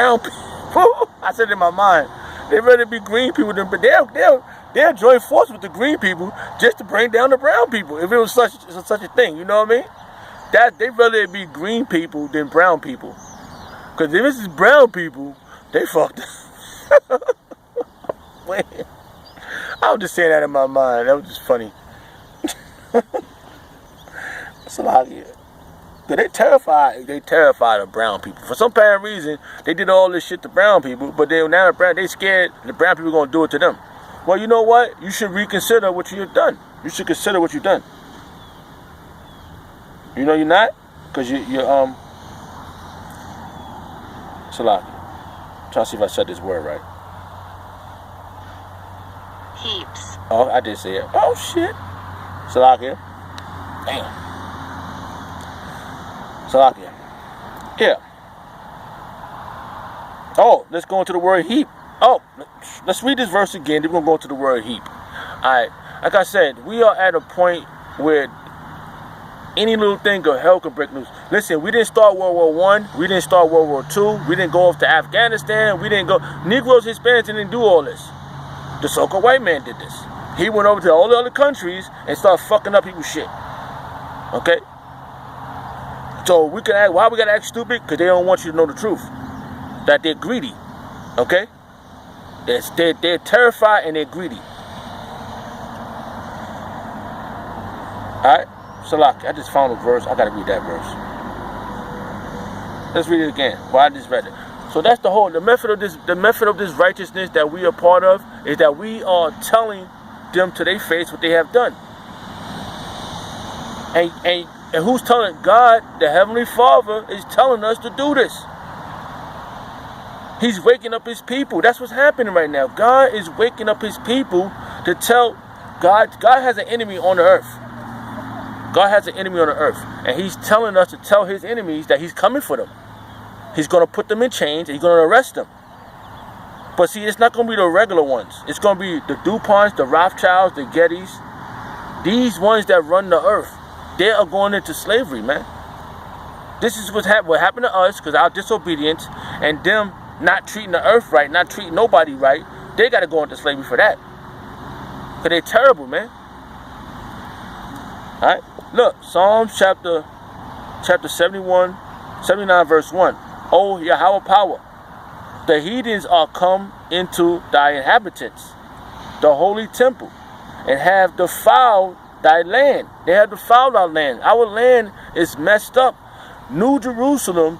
brown people. I said in my mind, they'd rather be green people than, but they'll join force with the green people just to bring down the brown people. If it was such a thing, you know what I mean? That they'd rather it be green people than brown people. Because if this is brown people, they fucked up. Man, I was just saying that in my mind. That was just funny. That's a lot here. They terrified of brown people. For some apparent reason, they did all this shit to brown people, but now they scared the brown people gonna do it to them. Well, you know what? You should reconsider what you've done. You should consider what you've done. You know you're not? Because you're Salaki. I'm trying to see if I said this word right. Heaps. Oh, I did say it. Oh shit. Salaki. Damn. Salakia. Yeah. Oh, let's go into the word heap. Oh, let's read this verse again. Then we're going to go into the word heap. Alright. Like I said, we are at a point where any little thing of hell can break loose. Listen, we didn't start World War I. We didn't start World War II. We didn't go off to Afghanistan. We didn't go. Negroes, Hispanics didn't do all this. The so-called white man did this. He went over to all the other countries and started fucking up people's shit. Okay? So we can act, why we gotta act stupid? Because they don't want you to know the truth. That they're greedy. Okay? They're terrified and they're greedy. Alright? Salaki, I just found a verse. I gotta read that verse. Let's read it again. Well, I just read it. So that's the method of this righteousness that we are part of is that we are telling them to their face what they have done. And who's telling? God, the Heavenly Father, is telling us to do this. He's waking up his people. That's what's happening right now. God is waking up his people to tell God has an enemy on the earth. God has an enemy on the earth. And he's telling us to tell his enemies that he's coming for them. He's going to put them in chains and he's going to arrest them. But see, it's not going to be the regular ones. It's going to be the DuPonts, the Rothschilds, the Gettys. These ones that run the earth. They are going into slavery, man. This is what happened to us because our disobedience and them not treating the earth right, not treating nobody right. They got to go into slavery for that. Because they're terrible, man. All right? Look, Psalms chapter 79, verse 1. Oh, Yahweh power. The heathens are come into thy inhabitants, the holy temple, and have defiled thy land. They have defiled our land. Our land is messed up. New Jerusalem,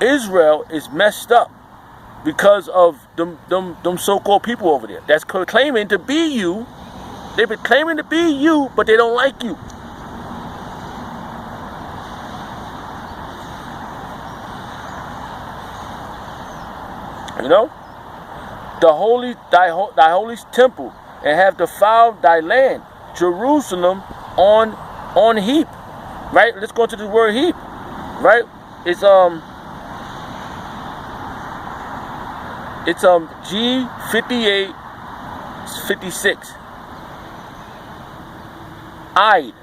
Israel, is messed up because of them so-called people over there that's claiming to be you. They've been claiming to be you, but they don't like you. You know, thy holy temple, and have defiled thy land, Jerusalem on heap. Right? Let's go into the word heap. Right? It's G5856. I'd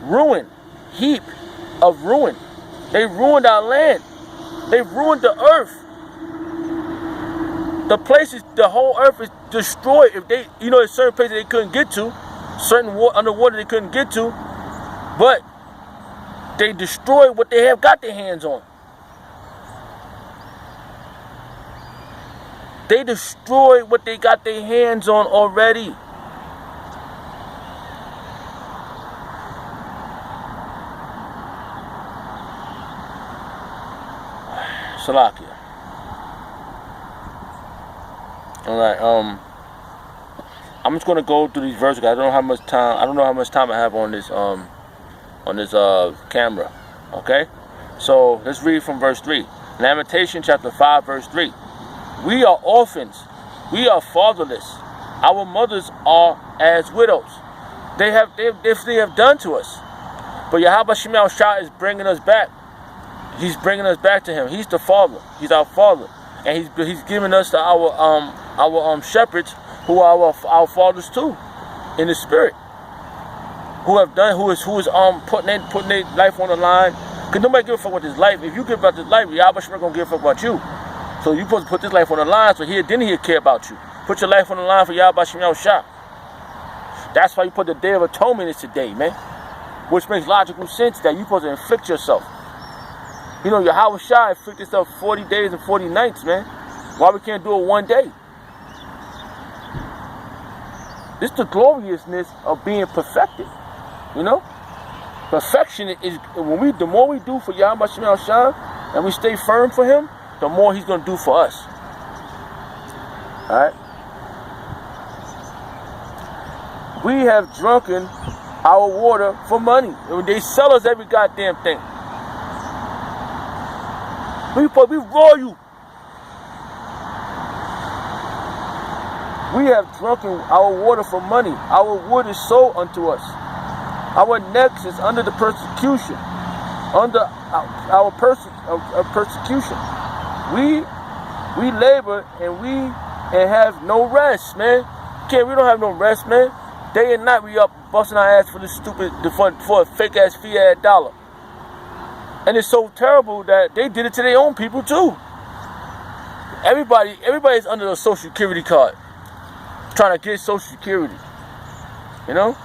ruin, heap of ruin. They ruined our land. They ruined the earth. The places, the whole earth is destroyed. If they, there's certain places they couldn't get to, certain underwater they couldn't get to, but they destroyed what they have got their hands on. They destroyed what they got their hands on already. Salakia. Alright, I'm just gonna go through these verses. I don't know how much time I have on this camera. Okay? So let's read from verse 3. Lamentation chapter 5, verse 3. We are orphans, we are fatherless. Our mothers are as widows. They have done to us. But Yahweh Shemel Shah is bringing us back. He's bringing us back to him. He's the Father. He's our Father, and he's giving us our shepherds, who are our fathers too, in the spirit, who is putting their life on the line Because nobody give a fuck about this life. If you give about this life, Yahweh Shemar gonna give a fuck about you. So you supposed to put this life on the line so then he'll care about you. Put your life on the line for Yahweh Shemar Shah. That's why you put the Day of Atonement is today, man. Which makes logical sense that you're supposed to inflict yourself. You know, Yahweh Shah inflict yourself 40 days and 40 nights, man. Why we can't do it one day? This is the gloriousness of being perfected. You know? Perfection is, the more we do for Yahweh Shemar Shah and we stay firm for him, the more he's going to do for us. Alright? We have drunken our water for money. They sell us every goddamn thing. We royal. We have drunken our water for money. Our wood is sold unto us. Our necks is under the persecution. Under our persecution. We labor and have no rest, man. We don't have no rest, man. Day and night we up busting our ass for this for a fake ass fiat dollar. And it's so terrible that they did it to their own people too. Everybody's under a social security card. Trying to get social security. You know?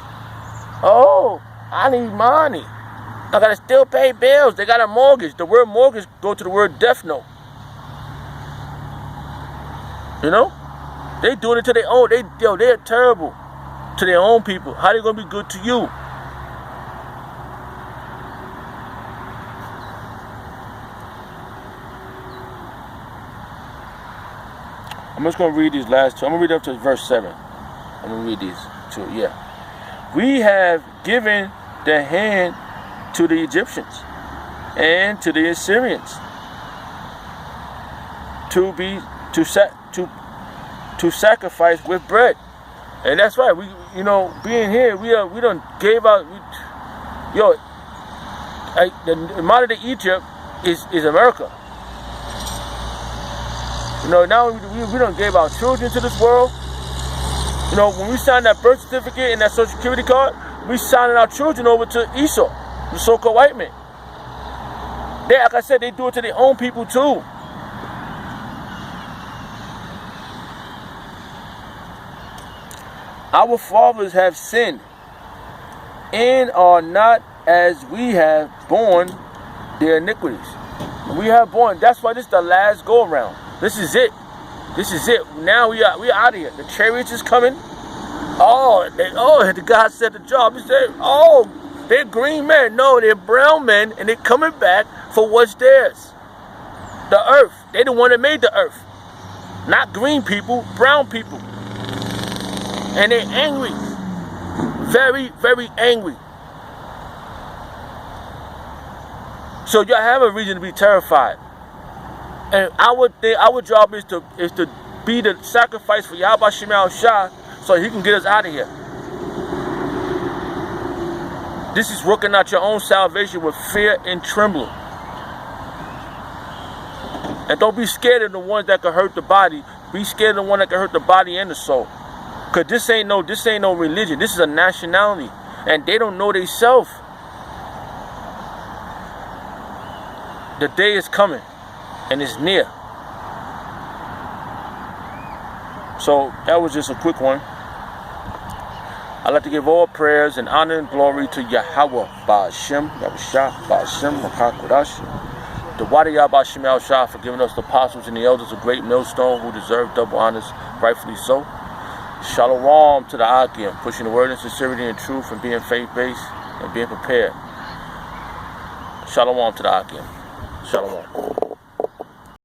Oh, I need money. I gotta still pay bills. They got a mortgage. The word mortgage go to the word death note. You know? They doing it to their own. They're terrible to their own people. How they gonna be good to you? I'm just gonna read these last two. I'm gonna read up to verse 7. I'm gonna read these two. Yeah. We have given the hand to the Egyptians and to the Assyrians to sacrifice with bread. And that's right. We, being here, we done gave out. The modern day Egypt is America. Now we done gave our children to this world. When we signed that birth certificate and that social security card, we signing our children over to Esau, the so-called white man. Like I said, they do it to their own people too. Our fathers have sinned and are not as we have borne their iniquities. We have borne. That's why this is the last go around. This is it. This is it. Now we are out of here. The chariots is coming. The God said the job. He said, they're green men. No, they're brown men, and they're coming back for what's theirs. The earth. They're the one that made the earth. Not green people, brown people. And they're angry. Very, very angry. So y'all have a reason to be terrified. And our job is to be the sacrifice for Yahweh Shemar Shah so he can get us out of here. This is working out your own salvation with fear and trembling. And don't be scared of the ones that can hurt the body. Be scared of the one that can hurt the body and the soul. Because this ain't no religion. This is a nationality. And they don't know themselves. The day is coming. And it's near. So that was just a quick one. I'd like to give all prayers and honor and glory to Yahweh Ba'ashem, Yahushua Ba'ashem, Makakodash. The Wadi Yahweh Shemar Shah for giving us the apostles and the elders a great millstone who deserve double honors, rightfully so. Shalom to the Akim, pushing the word in sincerity and truth and being faith-based and being prepared. Shalom to the Akim. Shalom.